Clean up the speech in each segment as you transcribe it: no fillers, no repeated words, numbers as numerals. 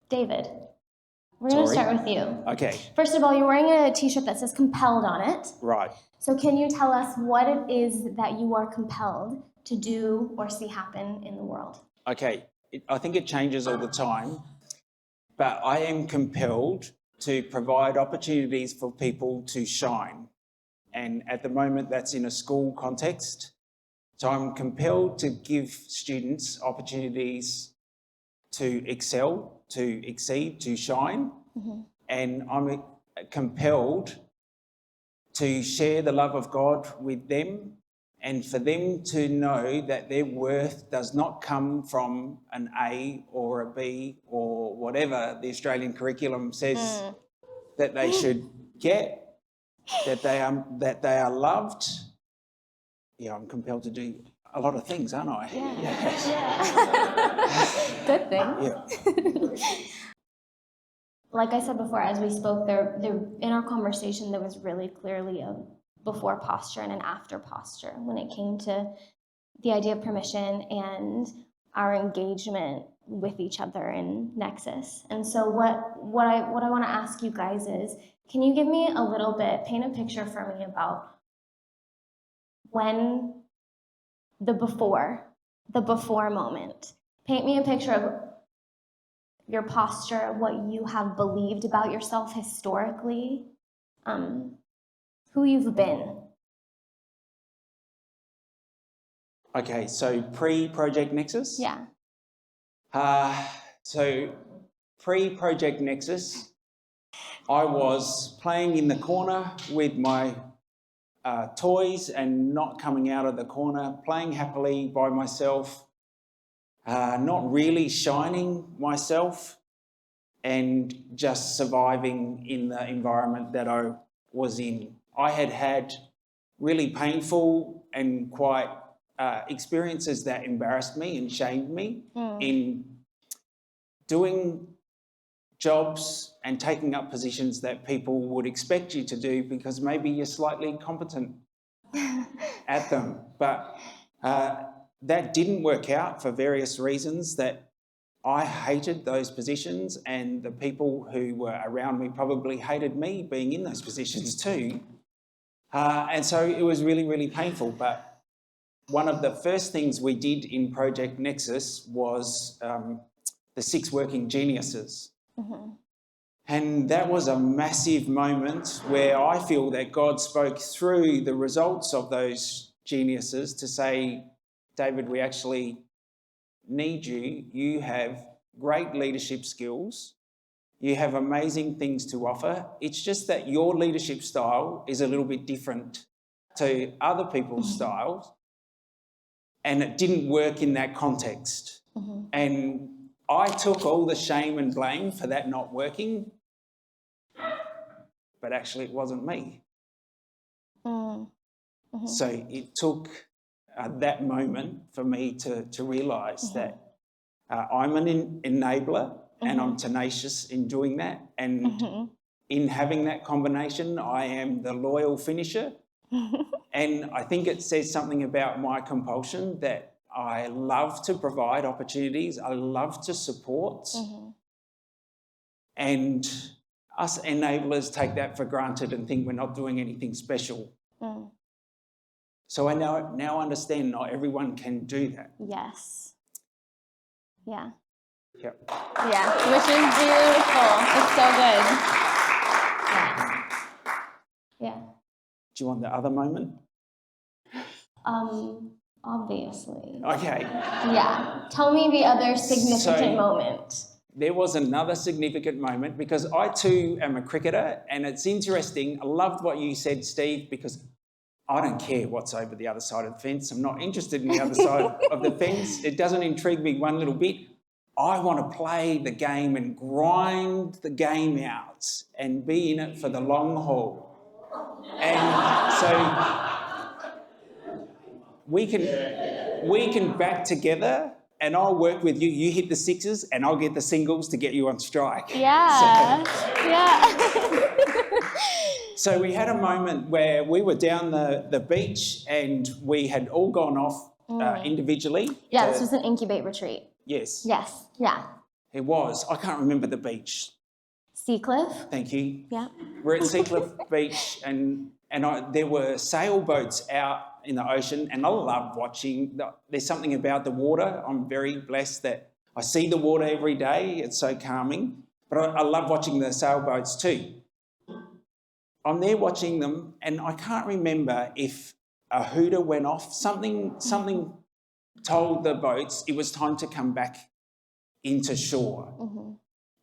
David, we're going to start with you. Okay. First of all, you're wearing a t-shirt that says compelled on it. Right. So can you tell us what it is that you are compelled to do or see happen in the world? Okay. I think it changes all the time, but I am compelled to provide opportunities for people to shine. And at the moment, that's in a school context. So I'm compelled to give students opportunities to excel, to exceed, to shine. Mm-hmm. And I'm compelled to share the love of God with them and for them to know that their worth does not come from an A or a B or whatever the Australian curriculum says that they should get, that they are loved. Yeah, I'm compelled to do a lot of things, aren't I? Yeah. Good thing. Yeah. Like I said before, as we spoke, there in our conversation, there was really clearly a before posture and an after posture when it came to the idea of permission and our engagement with each other in Nexus. And so what I want to ask you guys is, can you give me a little bit, paint a picture for me about when the before moment. Paint me a picture of your posture, what you have believed about yourself historically, who you've been. Okay, so pre-Project Nexus? Yeah. So pre-Project Nexus, I was playing in the corner with my toys and not coming out of the corner, playing happily by myself, not really shining myself, and just surviving in the environment that I was in. I had had really painful and quite experiences that embarrassed me and shamed me in doing jobs and taking up positions that people would expect you to do because maybe you're slightly incompetent at them. But that didn't work out for various reasons, that I hated those positions and the people who were around me probably hated me being in those positions too. And so it was really, really painful. But one of the first things we did in Project Nexus was the 6 Working Geniuses. Mm-hmm. And that was a massive moment where I feel that God spoke through the results of those geniuses to say, David, we actually need you. You have great leadership skills. You have amazing things to offer. It's just that your leadership style is a little bit different to other people's styles. And it didn't work in that context. Mm-hmm. And I took all the shame and blame for that not working, but actually it wasn't me. Mm-hmm. So it took that moment for me to realise that I'm an enabler and I'm tenacious in doing that. And in having that combination, I am the loyal finisher. And I think it says something about my compulsion that I love to provide opportunities. I love to support. And us enablers take that for granted and think we're not doing anything special. So I now understand not everyone can do that. Yes. Yeah. Yep. Yeah, which is beautiful. It's so good. Yeah. Yeah. Do you want the other moment? Obviously. Okay. Yeah. Tell me the other significant moment. There was another significant moment because I too am a cricketer, and it's interesting. I loved what you said, Steve, because I don't care what's over the other side of the fence. I'm not interested in the other side of the fence. It doesn't intrigue me one little bit. I want to play the game and grind the game out and be in it for the long haul. And so we can back together and I'll work with you. You hit the sixes and I'll get the singles to get you on strike. Yeah. So we had a moment where we were down the beach and we had all gone off individually. Yeah, this was an incubate retreat. Yes. Yes, yeah. It was. I can't remember the beach. Seacliff? Thank you. Yeah. We're at Seacliff Beach and there were sailboats out in the ocean, and I love watching. There's something about the water. I'm very blessed that I see the water every day. It's so calming. But I love watching the sailboats too. I'm there watching them, and I can't remember if a hooter went off. Something told the boats it was time to come back into shore. Mm-hmm.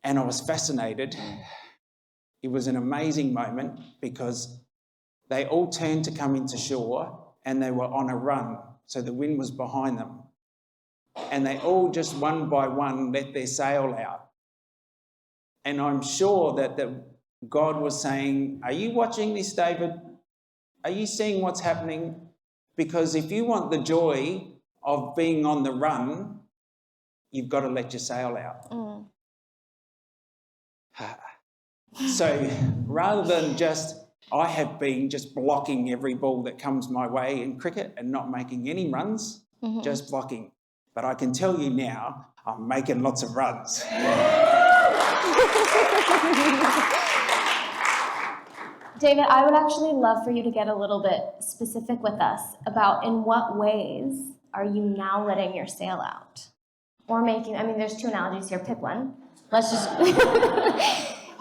And I was fascinated. It was an amazing moment because they all turned to come into shore and they were on a run. So the wind was behind them. And they all just one by one let their sail out. And I'm sure that God was saying, are you watching this, David? Are you seeing what's happening? Because if you want the joy of being on the run, you've got to let your sail out. Mm. So rather than I have been just blocking every ball that comes my way in cricket and not making any runs, just blocking. But I can tell you now, I'm making lots of runs. David, I would actually love for you to get a little bit specific with us about in what ways are you now letting your sail out? Or making, there's two analogies here, pick one. Let's just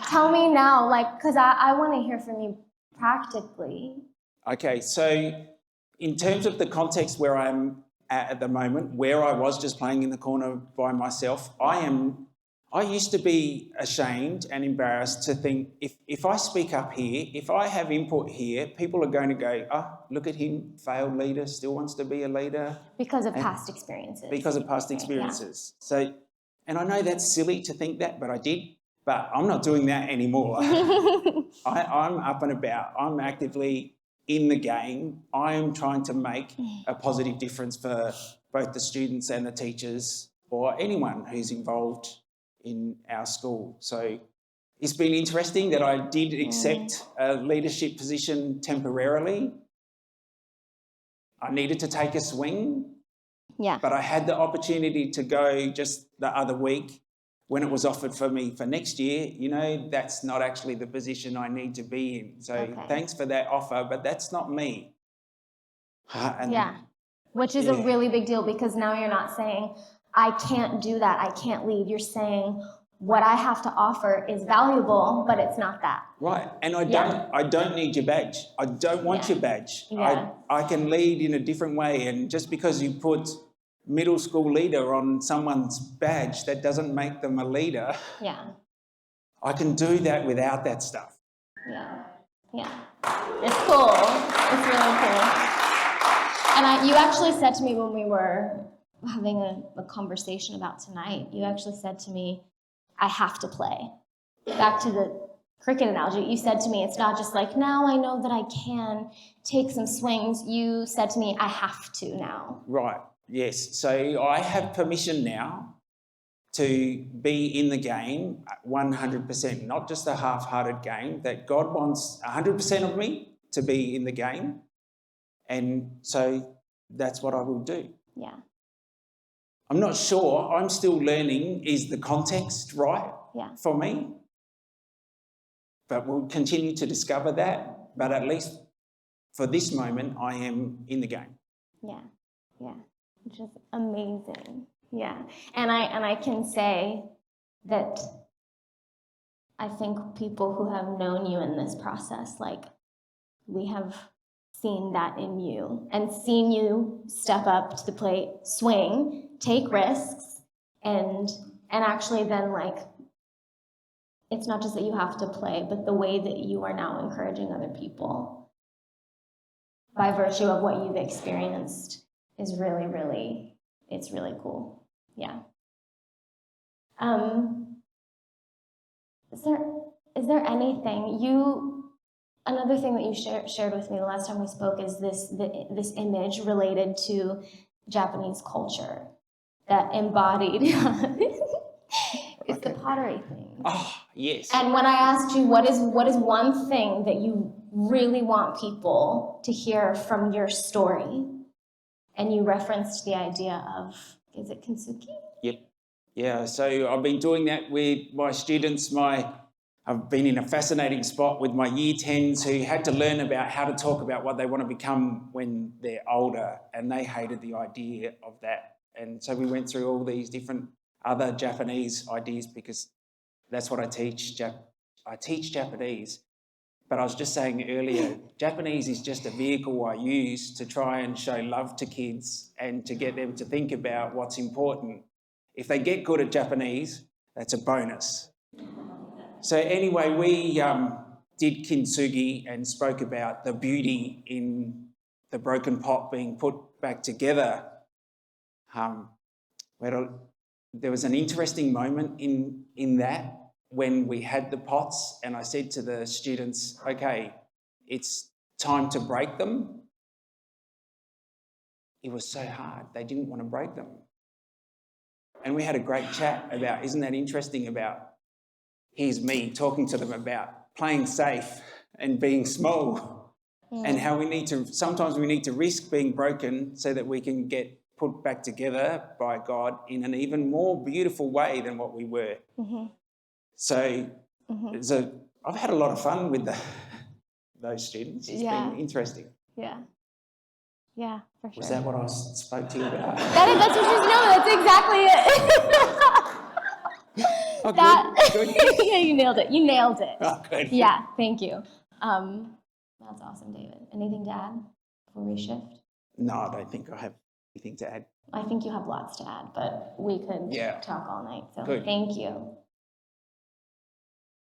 tell me now, because I want to hear from you practically. Okay, so in terms of the context where I'm at the moment, where I was just playing in the corner by myself, I used to be ashamed and embarrassed to think if I speak up here, if I have input here, people are going to go, look at him, failed leader, still wants to be a leader. Because of past experiences. Because of past experiences. Yeah. So, and I know that's silly to think that, but I did. But I'm not doing that anymore. I'm up and about. I'm actively in the game. I am trying to make a positive difference for both the students and the teachers or anyone who's involved in our school. So it's been interesting that I did accept a leadership position temporarily. I needed to take a swing. Yeah. But I had the opportunity to go just the other week when it was offered for me for next year. That's not actually the position I need to be in. So Thanks for that offer, but that's not me. Which is a really big deal because now you're not saying, I can't do that, I can't lead. You're saying, what I have to offer is valuable, but it's not that. Right, and I don't need your badge. I don't want your badge. Yeah. I can lead in a different way, and just because you put middle school leader on someone's badge, that doesn't make them a leader. Yeah. I can do that without that stuff. Yeah. It's cool. It's really cool. And you actually said to me when we were having a conversation about tonight, you actually said to me, I have to play. Back to the cricket analogy, you said to me, it's not just like, now I know that I can take some swings. You said to me, I have to now. Right, yes. So I have permission now to be in the game 100%, not just a half-hearted game, that God wants 100% of me to be in the game. And so that's what I will do. Yeah. I'm not sure. I'm still learning. Is the context right for me? But we'll continue to discover that. But at least for this moment, I am in the game. Yeah, which is amazing. Yeah, and I can say that I think people who have known you in this process, we have seen that in you and seen you step up to the plate, swing, take risks, and actually then it's not just that you have to play, but the way that you are now encouraging other people by virtue of what you've experienced is really, really, it's really cool. Yeah. Is there anything another thing that you shared with me the last time we spoke is this image related to Japanese culture that embodied it's the pottery thing. Oh, yes. And when I asked you what is one thing that you really want people to hear from your story, and you referenced the idea of, is it kintsugi? Yep. Yeah, so I've been doing that with my students. I've been in a fascinating spot with my year 10s who had to learn about how to talk about what they want to become when they're older, and they hated the idea of that. And so we went through all these different other Japanese ideas because that's what I teach. I teach Japanese, but I was just saying earlier, Japanese is just a vehicle I use to try and show love to kids and to get them to think about what's important. If they get good at Japanese, that's a bonus. So anyway, we did kintsugi and spoke about the beauty in the broken pot being put back together. There was an interesting moment in that when we had the pots, and I said to the students, okay, it's time to break them. It was so hard. They didn't want to break them. And we had a great chat about, isn't that interesting, about here's me talking to them about playing safe and being small, and how sometimes we need to risk being broken so that we can get put back together by God in an even more beautiful way than what we were. Mm-hmm. So I've had a lot of fun with those students. It's been interesting. Yeah. Yeah, for sure. Was that what I spoke to you about? That's exactly it. Oh, good. Yeah, you nailed it. You nailed it. Oh, good. Yeah, thank you. That's awesome, David. Anything to add before we shift? No, I don't think I have anything to add. I think you have lots to add, but we could talk all night. So Good. Thank you.